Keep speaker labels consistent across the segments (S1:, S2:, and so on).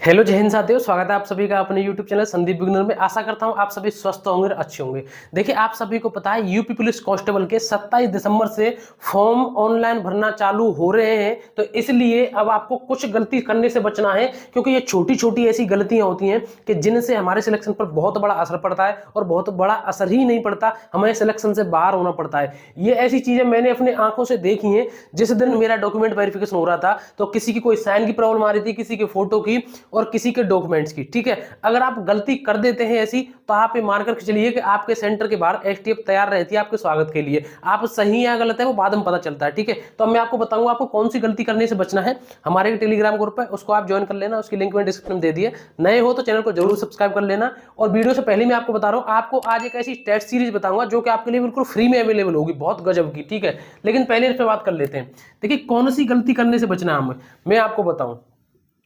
S1: Hello जय हिंद साथियों, स्वागत है आप सभी का अपने YouTube चैनल संदीप बिगनर में। आशा करता हूं आप सभी स्वस्थ होंगे और अच्छे होंगे। देखिए, आप सभी को पता है यूपी पुलिस कांस्टेबल के 27 दिसंबर से फॉर्म ऑनलाइन भरना चालू हो रहे हैं। तो इसलिए अब आपको कुछ गलती करने से बचना है, क्योंकि ये छोटी छोटी ऐसी गलतियां होती हैं कि जिनसे हमारे सिलेक्शन पर बहुत बड़ा असर पड़ता है, और बहुत बड़ा असर ही नहीं पड़ता, हमें सिलेक्शन से बाहर होना पड़ता है। ये ऐसी चीजें मैंने अपने आंखों से देखी हैं। जिस दिन मेरा डॉक्यूमेंट वेरिफिकेशन हो रहा था तो किसी की कोई साइन की प्रॉब्लम आ रही थी, किसी के फोटो की और किसी के डॉक्यूमेंट्स की। ठीक है, अगर आप गलती कर देते हैं ऐसी, तो आप ये मानकर चलिए कि आपके सेंटर के बाहर एसटीएफ तैयार रहती है आपके स्वागत के लिए। आप सही या गलत है वो बाद में पता चलता है। ठीक है, तो मैं आपको बताऊंगा आपको कौन सी गलती करने से बचना है। हमारे टेलीग्राम ग्रुप है, उसको आप ज्वाइन कर लेना, उसकी लिंक मैंने डिस्क्रिप्शन में दे दिए। नए हो तो चैनल को जरूर सब्सक्राइब कर लेना। और वीडियो से पहले मैं आपको बता रहा हूं, आपको आज एक ऐसी टेस्ट सीरीज बताऊंगा जो कि आपके लिए बिल्कुल फ्री में अवेलेबल होगी, बहुत गजब की। ठीक है, लेकिन पहले इस पर बात कर लेते हैं। देखिए, कौन सी गलती करने से बचना है हमें, मैं आपको बताऊं।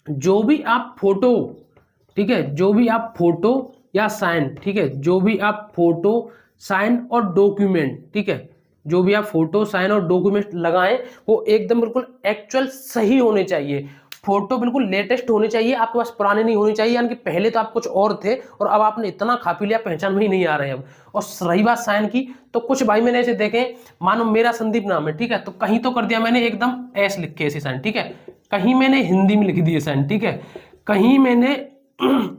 S1: जो भी आप फोटो, ठीक है, जो भी आप फोटो या साइन, ठीक है, जो भी आप फोटो साइन और डॉक्यूमेंट, ठीक है, जो भी आप फोटो साइन और डॉक्यूमेंट लगाएं वो एकदम बिल्कुल एक्चुअल सही होने चाहिए। फोटो बिल्कुल लेटेस्ट होने चाहिए, आपके पास पुराने नहीं होने चाहिए। यानी कि पहले तो आप कुछ और थे और अब आपने इतना खा पी लिया, पहचान में ही नहीं आ रहे अब। और रही बात साइन की, तो कुछ भाई मैंने ऐसे देखे, मानो मेरा संदीप नाम है, ठीक है, तो कहीं तो कर दिया मैंने एकदम एस लिख के ऐसे साइन, ठीक है, कहीं मैंने हिंदी में लिख दिए साइन, ठीक है, कहीं मैंने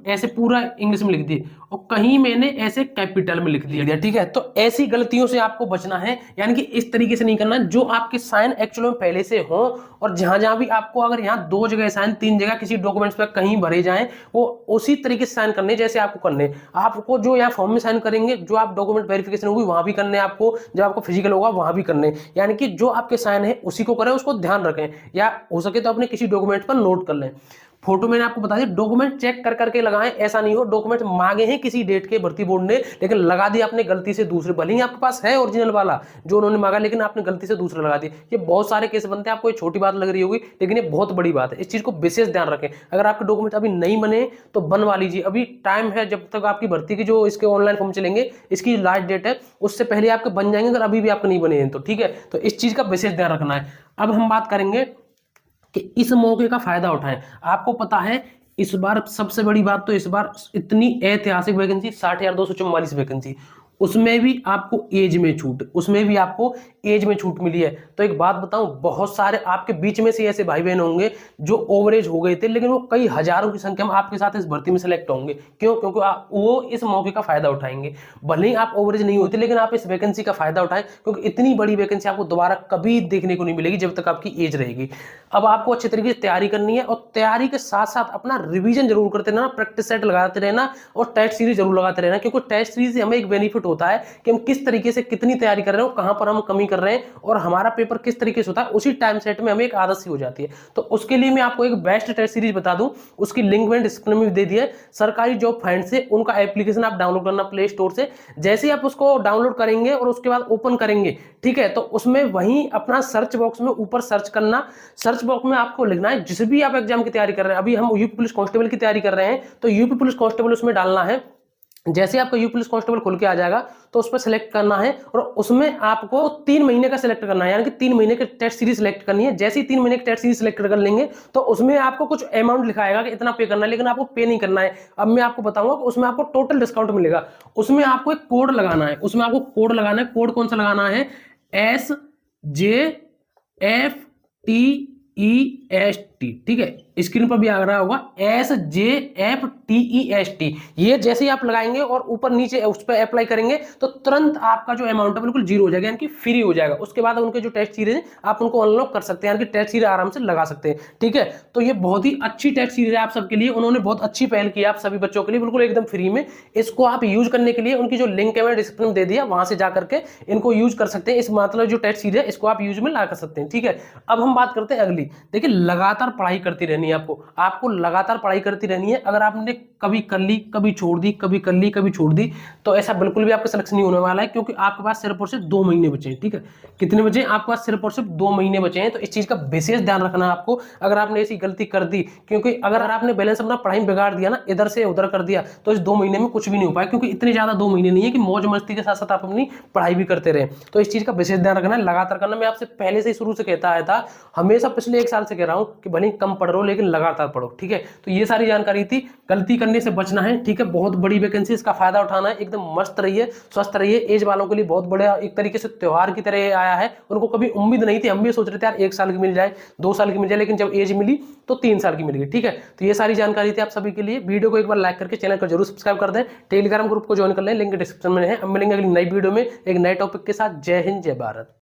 S1: ऐसे पूरा इंग्लिश में लिख दी, और कहीं मैंने ऐसे कैपिटल में लिख दिया। ठीक है, तो ऐसी गलतियों से आपको बचना है। यानी कि इस तरीके से नहीं करना जो आपके साइन एक्चुअल में पहले से हो। और जहां जहां भी आपको अगर यहाँ 2 जगह साइन, 3 जगह किसी डॉक्यूमेंट्स पर कहीं भरे जाएं, वो उसी तरीके से साइन करने जैसे आपको करने। आपको जो यहाँ फॉर्म में साइन करेंगे, जो आप डॉक्यूमेंट वेरिफिकेशन होगी वहां भी करने आपको, जब आपको फिजिकल होगा वहां भी करने। यानी कि जो आपके साइन है उसी को करें, उसको ध्यान रखें, या हो सके तो अपने किसी डॉक्यूमेंट पर नोट कर लें। फोटो मैंने आपको बता दिया, डॉक्यूमेंट चेक कर करके लगाएं। ऐसा नहीं हो डॉक्यूमेंट मांगे हैं किसी डेट के भर्ती बोर्ड ने, लेकिन लगा दिया आपने गलती से दूसरे, भले ही आपके पास है ओरिजिनल वाला जो उन्होंने मांगा, लेकिन आपने गलती से दूसरा लगा दिया। ये बहुत सारे केस बनते हैं। आपको ये छोटी बात लग रही होगी, लेकिन ये बहुत बड़ी बात है। इस चीज को विशेष ध्यान रखें। अगर आपके डॉक्यूमेंट अभी नहीं बने तो बनवा लीजिए, अभी टाइम है। जब तक आपकी भर्ती की जो इसके ऑनलाइन फॉर्म चलेंगे, इसकी लास्ट डेट है, उससे पहले आपके बन जाएंगे। अगर अभी भी आपके नहीं बने हैं तो ठीक है, तो इस चीज का विशेष ध्यान रखना है। अब हम बात करेंगे कि इस मौके का फायदा उठाएं। आपको पता है इस बार सबसे बड़ी बात, तो इस बार इतनी ऐतिहासिक वैकेंसी, 60,244 वैकेंसी, उसमें भी आपको एज में छूट, उसमें भी आपको एज में छूट मिली है। तो एक बात बताऊं, बहुत सारे आपके बीच में से ऐसे भाई बहन होंगे जो ओवरेज हो गए थे, लेकिन वो कई हजारों की संख्या में आपके साथ इस भर्ती में सेलेक्ट होंगे। क्यों? क्योंकि वो इस मौके का फायदा उठाएंगे। भले ही आप ओवरेज नहीं होते, लेकिन आप इस वैकेंसी का फायदा उठाएं, क्योंकि इतनी बड़ी वैकेंसी आपको दोबारा कभी देखने को नहीं मिलेगी जब तक आपकी एज रहेगी। अब आपको अच्छे तरीके से तैयारी करनी है, और तैयारी के साथ साथ अपना रिवीजन जरूर करते रहना, प्रैक्टिस सेट लगाते रहना, और टेस्ट सीरीज जरूर लगाते रहना। क्योंकि टेस्ट सीरीज से हमें एक बेनिफिट होता है कि हम किस तरीके से कितनी तैयारी कर रहे हो, कहां पर हम कमी कर रहे हैं, और हमारा पेपर किस तरीके से होता है, उसी टाइम सेट में हमें एक आदत सी हो जाती है। तो उसके लिए मैं आपको एक बेस्ट टेस्ट सीरीज बता दूं, उसकी लिंक मैंने डिस्क्रिप्शन में दे दी है। सरकारी जॉब फाइंड से उनका एप्लीकेशन आप डाउनलोड करना प्ले स्टोर से। जैसे ही आप उसको डाउनलोड करेंगे और उसके बाद ओपन करेंगे, ठीक है, तो उसमें वहीं अपना सर्च बॉक्स में ऊपर सर्च करना। सर्च बॉक्स में आपको लिखना है जिस भी आप एग्जाम की तैयारी कर रहे हैं। अभी हम यूपी पुलिस कांस्टेबल की तैयारी कर रहे हैं, तो यूपी पुलिस कांस्टेबल उसमें डालना है। जैसे आपका यूपी पुलिस कांस्टेबल खुल के आ जाएगा, तो उस पर सिलेक्ट करना है, और उसमें आपको 3 महीने का सिलेक्ट करना है। यानी कि 3 महीने की टेस्ट सीरीज सिलेक्ट करनी है। जैसे ही 3 महीने की टेस्ट सीरीज सिलेक्ट कर लेंगे, तो उसमें आपको कुछ अमाउंट लिखाएगा कि इतना पे करना है, लेकिन आपको पे नहीं करना है। अब मैं आपको बताऊंगा कि उसमें आपको टोटल डिस्काउंट मिलेगा। उसमें आपको एक कोड लगाना है, उसमें आपको कोड लगाना है। कोड कौन सा लगाना है? SJFTEST, ठीक है, स्क्रीन पर भी आ रहा होगा, SJFTEST। ये जैसे ही आप लगाएंगे और ऊपर नीचे उस पर अप्लाई करेंगे, तो तुरंत आपका जो अमाउंट है बिल्कुल जीरो हो जाएगा, यानी कि फ्री हो जाएगा। उसके बाद उनके जो टेस्ट सीरीज है आप उनको अनलॉक कर सकते हैं, यानी कि टेस्ट सीरीज आराम से लगा सकते हैं। ठीक है, तो ये बहुत ही अच्छी टेस्ट सीरीज है आप सबके लिए। उन्होंने बहुत अच्छी पहल की आप सभी बच्चों के लिए, बिल्कुल एकदम फ्री में। इसको आप यूज करने के लिए उनकी जो लिंक है मैंने डिस्क्रिप्शन में दे दिया, वहां से जाकर के इनको यूज कर सकते हैं। इस मतलब जो टेस्ट सीरीज है इसको आप यूज में ला कर सकते हैं। ठीक है, अब हम बात करते हैं अगली। देखिए, लगातार पढ़ाई करती रहनी है आपको लगातार पढ़ाई करती रहनी है। अगर आपने कभी कर ली, कभी छोड़ दी, कभी कर ली, कभी छोड़ दी, तो ऐसा बिल्कुल भी आपका सिलेक्शन नहीं होने वाला है, क्योंकि आपके पास सिर्फ और सिर्फ 2 महीने बचे हैं। ठीक है, कितने बचे हैं? आपके पास सिर्फ और सिर्फ 2 महीने बचे हैं। तो इस चीज का विशेष ध्यान रखना आपको, अगर आपने ऐसी गलती कर दी। क्योंकि अगर आपने बैलेंस अपना पढ़ाई में बिगाड़ दिया ना, इधर से उधर कर दिया, तो इस 2 महीने में कुछ भी नहीं हो पाया। क्योंकि इतने ज्यादा 2 महीने नहीं है कि मौज मस्ती के साथ साथ आप अपनी पढ़ाई भी करते रहे। तो इस चीज का विशेष ध्यान रखना है, लगातार करना। मैं आपसे पहले से ही शुरू से कहता आया था, हमेशा पिछले 1 साल से कह रहा हूं कि भले कम पढ़ रहे हो, लेकिन लगातार पढ़ो, ठीक है। तो ये सारी जानकारी थी, गलती करने से बचना है, ठीक है। बहुत बड़ी वैकेंसी, इसका फायदा उठाना है, एकदम मस्त रहिए, स्वस्थ रहिए। एज वालों के लिए बहुत बड़ा एक तरीके से त्योहार की तरह आया है, उनको कभी उम्मीद नहीं थी, हम भी सोच रहे थे यार 1 साल की मिल जाए, 2 साल की मिल जाए, लेकिन जब एज मिली तो 3 साल की मिल गई, ठीक है। तो ये सारी जानकारी थी आप सभी के लिए। वीडियो को एक बार लाइक करके चैनल को जरूर सब्सक्राइब कर दें, टेलीग्राम ग्रुप को ज्वाइन कर लें, लिंक डिस्क्रिप्शन में है। अब मिलेंगे अगली नई वीडियो में एक नए टॉपिक के साथ। जय हिंद, जय भारत।